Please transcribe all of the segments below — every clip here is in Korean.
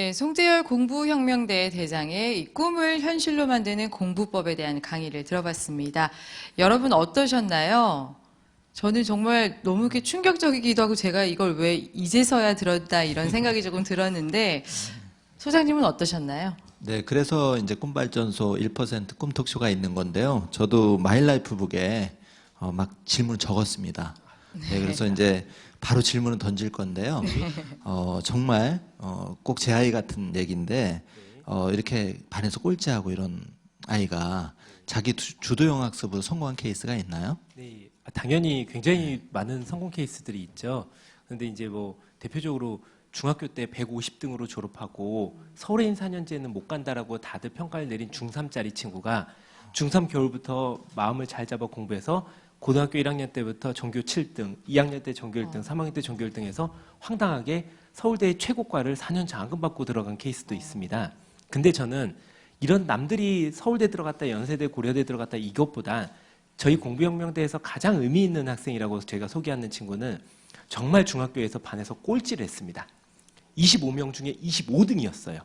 네, 송재열 공부혁명대 대장의 이 꿈을 현실로 만드는 공부법에 대한 강의를 들어봤습니다. 여러분 어떠셨나요? 저는 정말 너무 이렇게 충격적이기도 하고 제가 이걸 왜 이제서야 들었다 이런 생각이 조금 들었는데 소장님은 어떠셨나요? 네, 그래서 이제 꿈발전소 1% 꿈톡쇼가 있는 건데요. 저도 마일라이프북에 막 질문을 적었습니다. 네, 그래서 이제 바로 질문을 던질 건데요. 정말 꼭 제 아이 같은 얘기인데 이렇게 반에서 꼴찌하고 이런 아이가 자기 주도형 학습으로 성공한 케이스가 있나요? 네, 당연히 굉장히 많은 성공 케이스들이 있죠. 그런데 이제 뭐 대표적으로 중학교 때 150등으로 졸업하고 서울에 있는 4년제는 못 간다라고 다들 평가를 내린 중3짜리 친구가 중3 겨울부터 마음을 잘 잡아 공부해서 고등학교 1학년 때부터 전교 7등, 2학년 때 전교 1등, 3학년 때 전교 1등해서 황당하게 서울대 최고과를 4년 장학금 받고 들어간 케이스도 있습니다. 근데 저는 이런 남들이 서울대 들어갔다, 연세대, 고려대 들어갔다 이것보다 저희 공부혁명대에서 가장 의미 있는 학생이라고 제가 소개하는 친구는 정말 중학교에서 반에서 꼴찌를 했습니다. 25명 중에 25등이었어요.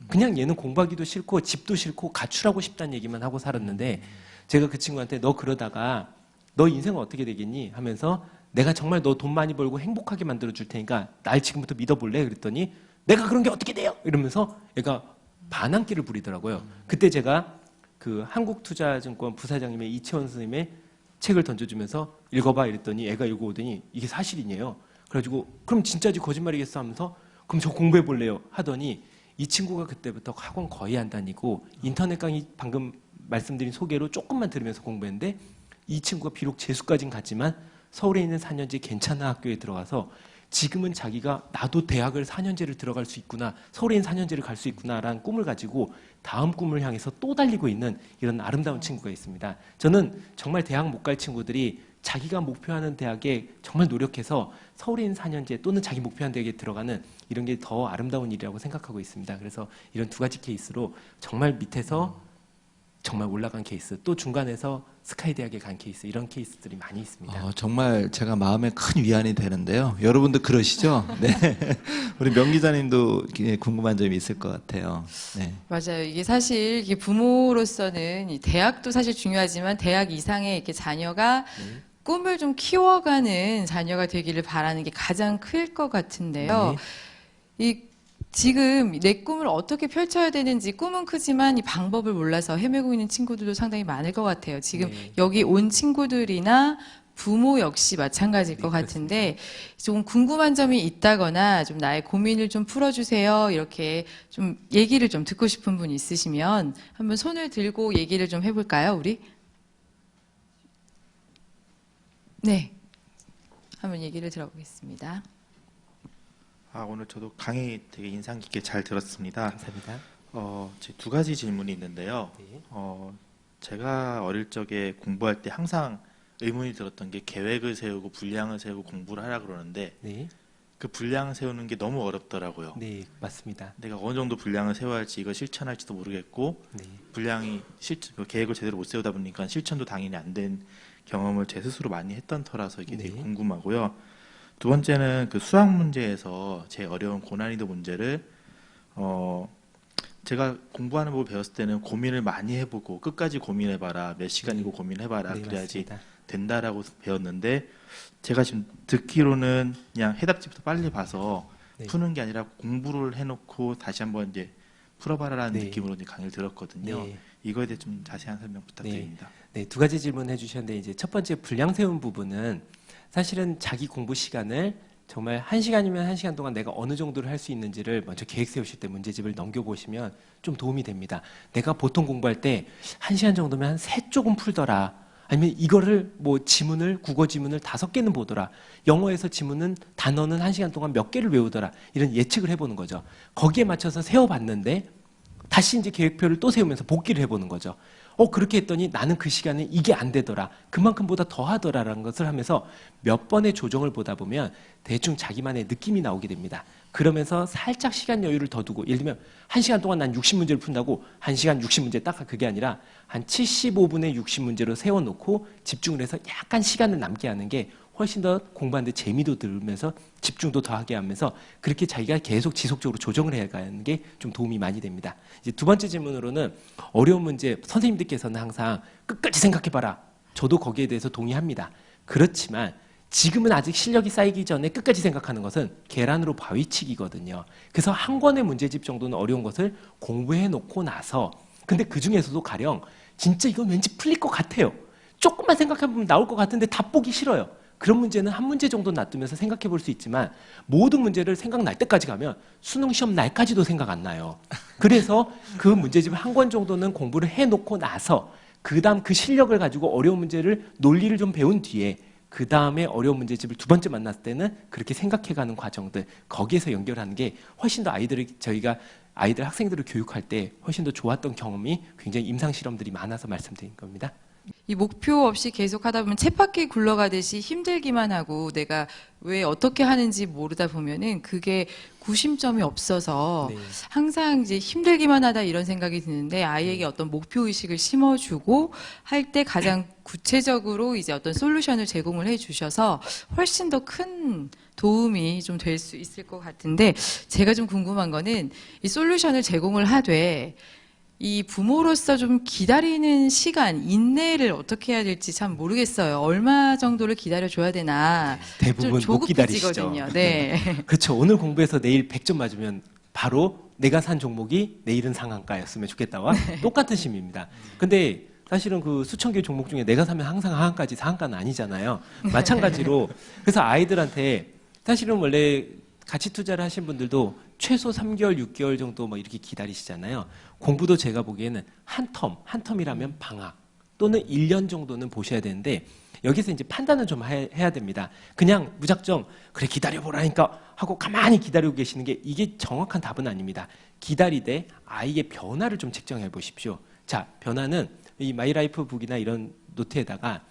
그냥 얘는 공부하기도 싫고 집도 싫고 가출하고 싶다는 얘기만 하고 살았는데 제가 그 친구한테 너 그러다가 너 인생은 어떻게 되겠니? 하면서 내가 정말 너 돈 많이 벌고 행복하게 만들어 줄 테니까 날 지금부터 믿어볼래? 그랬더니 내가 그런 게 어떻게 돼요? 이러면서 얘가 반항기를 부리더라고요. 그때 제가 그 한국투자증권 부사장님의 이채원 선생님의 책을 던져주면서 읽어봐 이랬더니 애가 읽어오더니 이게 사실이네요. 그래가지고 그럼 진짜지 거짓말이겠어 하면서 그럼 저 공부해볼래요 하더니 이 친구가 그때부터 학원 거의 안 다니고 인터넷 강의 방금 말씀드린 소개로 조금만 들으면서 공부했는데 이 친구가 비록 재수까지는 갔지만 서울에 있는 4년제 괜찮은 학교에 들어가서 지금은 자기가 나도 대학을 4년제를 들어갈 수 있구나, 서울에 있는 4년제를 갈 수 있구나라는 꿈을 가지고 다음 꿈을 향해서 또 달리고 있는 이런 아름다운 친구가 있습니다. 저는 정말 대학 못 갈 친구들이 자기가 목표하는 대학에 정말 노력해서 서울에 있는 4년제 또는 자기 목표하는 대학에 들어가는 이런 게 더 아름다운 일이라고 생각하고 있습니다. 그래서 이런 두 가지 케이스로 정말 밑에서 정말 올라간 케이스, 또 중간에서 스카이 대학에 간 케이스, 이런 케이스들이 많이 있습니다. 정말 제가 마음에 큰 위안이 되는데요. 여러분도 그러시죠? 네. 우리 명 기자님도 궁금한 점이 있을 것 같아요. 네. 맞아요. 이게 사실 이게 부모로서는 이 대학도 사실 중요하지만 대학 이상의 이렇게 자녀가 꿈을 좀 키워가는 자녀가 되기를 바라는 게 가장 클 것 같은데요. 이 지금 내 꿈을 어떻게 펼쳐야 되는지 꿈은 크지만 이 방법을 몰라서 헤매고 있는 친구들도 상당히 많을 것 같아요. 지금 여기 온 친구들이나 부모 역시 마찬가지일 것 같은데 좀 궁금한 점이 있다거나 좀 나의 고민을 좀 풀어주세요. 이렇게 좀 얘기를 좀 듣고 싶은 분 있으시면 한번 손을 들고 얘기를 좀 해볼까요, 우리? 네, 한번 얘기를 들어보겠습니다. 오늘 저도 강의 되게 인상 깊게 잘 들었습니다. 감사합니다. 제 두 가지 질문이 있는데요. 네. 제가 어릴 적에 공부할 때 항상 의문이 들었던 게 계획을 세우고 분량을 세우고 공부를 하라 그러는데 네, 그 분량 세우는 게 너무 어렵더라고요. 네, 맞습니다. 내가 어느 정도 분량을 세워야 할지 이걸 실천할지도 모르겠고 네, 분량이 계획을 제대로 못 세우다 보니까 실천도 당연히 안 된 경험을 제 스스로 많이 했던 터라서 이게 되게 네. 궁금하고요. 두 번째는 그 수학 문제에서 제일 어려운 고난이도 문제를 제가 공부하는 법을 배웠을 때는 고민을 많이 해보고 끝까지 고민해봐라, 몇 시간이고 고민해봐라, 네, 그래야지 맞습니다. 된다라고 배웠는데 제가 지금 듣기로는 그냥 해답지부터 빨리 봐서 네. 푸는 게 아니라 공부를 해놓고 다시 한번 이제 풀어봐라라는 네. 느낌으로 이제 강의를 들었거든요. 네. 이거에 대해 좀 자세한 설명 부탁드립니다. 네, 두 가지 질문 해주셨는데 이제 첫 번째 분량 세운 부분은 사실은 자기 공부 시간을 정말 1시간이면 1시간 동안 내가 어느 정도를 할 수 있는지를 먼저 계획 세우실 때 문제집을 넘겨보시면 좀 도움이 됩니다. 내가 보통 공부할 때 1시간 정도면 한 3쪽은 풀더라. 아니면 이거를 뭐 지문을 국어 지문을 5개는 보더라. 영어에서 지문은 단어는 1시간 동안 몇 개를 외우더라. 이런 예측을 해보는 거죠. 거기에 맞춰서 세워봤는데 다시 이제 계획표를 또 세우면서 복기를 해보는 거죠. 그렇게 했더니 나는 그 시간에 이게 안 되더라. 그만큼보다 더 하더라라는 것을 하면서 몇 번의 조정을 보다 보면 대충 자기만의 느낌이 나오게 됩니다. 그러면서 살짝 시간 여유를 더 두고 예를 들면 1시간 동안 난 60문제를 푼다고 1시간 60문제 딱 그게 아니라 한 75분의 60문제로 세워놓고 집중을 해서 약간 시간을 남게 하는 게 훨씬 더 공부하는데 재미도 들면서 집중도 더하게 하면서 그렇게 자기가 계속 지속적으로 조정을 해가는 게 좀 도움이 많이 됩니다. 이제 두 번째 질문으로는 어려운 문제, 선생님들께서는 항상 끝까지 생각해봐라. 저도 거기에 대해서 동의합니다. 그렇지만 지금은 아직 실력이 쌓이기 전에 끝까지 생각하는 것은 계란으로 바위치기거든요. 그래서 한 권의 문제집 정도는 어려운 것을 공부해 놓고 나서 근데 그 중에서도 가령 진짜 이건 왠지 풀릴 것 같아요. 조금만 생각해보면 나올 것 같은데 다 보기 싫어요. 그런 문제는 한 문제 정도 놔두면서 생각해 볼 수 있지만 모든 문제를 생각날 때까지 가면 수능 시험 날까지도 생각 안 나요. 그래서 그 문제집을 한 권 정도는 공부를 해놓고 나서 그 다음 그 실력을 가지고 어려운 문제를 논리를 좀 배운 뒤에 그 다음에 어려운 문제집을 두 번째 만났을 때는 그렇게 생각해가는 과정들 거기에서 연결하는 게 훨씬 더 저희가 아이들 학생들을 교육할 때 훨씬 더 좋았던 경험이 굉장히 임상 실험들이 많아서 말씀드린 겁니다. 이 목표 없이 계속 하다 보면 쳇바퀴 굴러가듯이 힘들기만 하고 내가 왜 어떻게 하는지 모르다 보면은 그게 구심점이 없어서 네. 항상 이제 힘들기만 하다 이런 생각이 드는데 아이에게 어떤 목표 의식을 심어주고 할 때 가장 구체적으로 이제 어떤 솔루션을 제공을 해주셔서 훨씬 더 큰 도움이 좀 될 수 있을 것 같은데 제가 좀 궁금한 거는 이 솔루션을 제공을 하되 이 부모로서 좀 기다리는 시간, 인내를 어떻게 해야 될지 참 모르겠어요. 얼마 정도를 기다려줘야 되나. 대부분 좀 못 기다리시죠. 조급해지거든요. 네. 그렇죠. 오늘 공부해서 내일 100점 맞으면 바로 내가 산 종목이 내일은 상한가였으면 좋겠다와 똑같은 심입니다. 근데 사실은 그 수천 개 종목 중에 내가 사면 항상 하한가지 상한가는 아니잖아요. 마찬가지로 그래서 아이들한테 사실은 원래 가치 투자를 하신 분들도 최소 3개월, 6개월 정도 뭐 이렇게 기다리시잖아요. 공부도 제가 보기에는 한 텀이라면 방학 또는 1년 정도는 보셔야 되는데 여기서 이제 판단을 좀 해야 됩니다. 그냥 무작정 그래 기다려보라니까 하고 가만히 기다리고 계시는 게 이게 정확한 답은 아닙니다. 기다리되 아이의 변화를 좀 측정해 보십시오. 자, 변화는 이 마이라이프 북이나 이런 노트에다가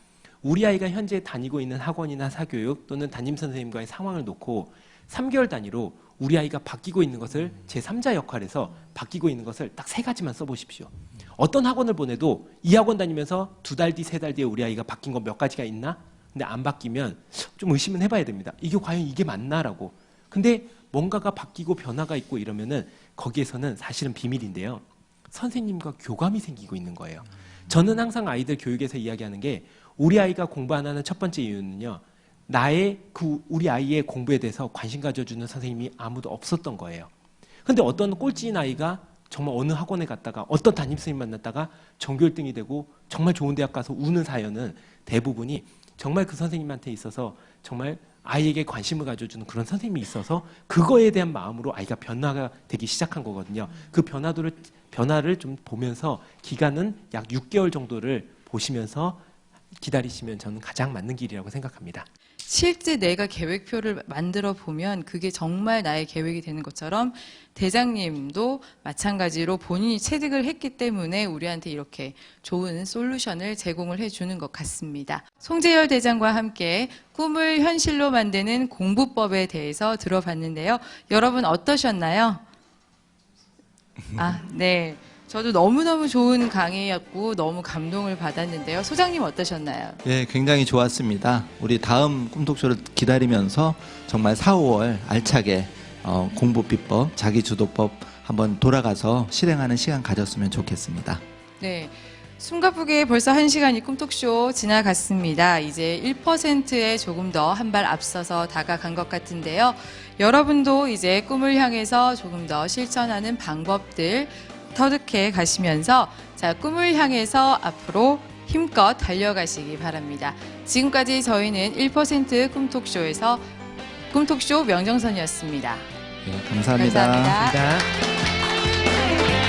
우리 아이가 현재 다니고 있는 학원이나 사교육 또는 담임선생님과의 상황을 놓고 3개월 단위로 우리 아이가 바뀌고 있는 것을 제3자 역할에서 바뀌고 있는 것을 딱 3가지만 써보십시오. 어떤 학원을 보내도 이 학원 다니면서 2달 뒤, 3달 뒤에 우리 아이가 바뀐 거 몇 가지가 있나? 근데 안 바뀌면 좀 의심은 해봐야 됩니다. 이게 과연 이게 맞나라고. 근데 뭔가가 바뀌고 변화가 있고 이러면은 거기에서는 사실은 비밀인데요. 선생님과 교감이 생기고 있는 거예요. 저는 항상 아이들 교육에서 이야기하는 게 우리 아이가 공부 안 하는 첫 번째 이유는요. 우리 아이의 공부에 대해서 관심 가져주는 선생님이 아무도 없었던 거예요. 근데 어떤 꼴찌인 아이가 정말 어느 학원에 갔다가 어떤 담임선생님 만났다가 전교 1등이 되고 정말 좋은 대학 가서 우는 사연은 대부분이 정말 그 선생님한테 있어서 정말 아이에게 관심을 가져주는 그런 선생님이 있어서 그거에 대한 마음으로 아이가 변화가 되기 시작한 거거든요. 그 변화를 좀 보면서 기간은 약 6개월 정도를 보시면서 기다리시면 저는 가장 맞는 길이라고 생각합니다. 실제 내가 계획표를 만들어 보면 그게 정말 나의 계획이 되는 것처럼 대장님도 마찬가지로 본인이 체득을 했기 때문에 우리한테 이렇게 좋은 솔루션을 제공을 해주는 것 같습니다. 송재열 대장과 함께 꿈을 현실로 만드는 공부법에 대해서 들어봤는데요. 여러분 어떠셨나요? 네. 저도 너무너무 좋은 강의였고 너무 감동을 받았는데요. 소장님 어떠셨나요? 예, 굉장히 좋았습니다. 우리 다음 꿈톡쇼를 기다리면서 정말 4, 5월 알차게 공부 비법, 자기주도법 한번 돌아가서 실행하는 시간 가졌으면 좋겠습니다. 네. 숨가쁘게 벌써 1시간이 꿈톡쇼 지나갔습니다. 이제 1%에 조금 더 한 발 앞서서 다가간 것 같은데요. 여러분도 이제 꿈을 향해서 조금 더 실천하는 방법들 터득해 가시면서 자, 꿈을 향해서 앞으로 힘껏 달려가시기 바랍니다. 지금까지 저희는 1% 꿈톡쇼에서 꿈톡쇼 명정선이었습니다. 예, 감사합니다. 감사합니다. 감사합니다.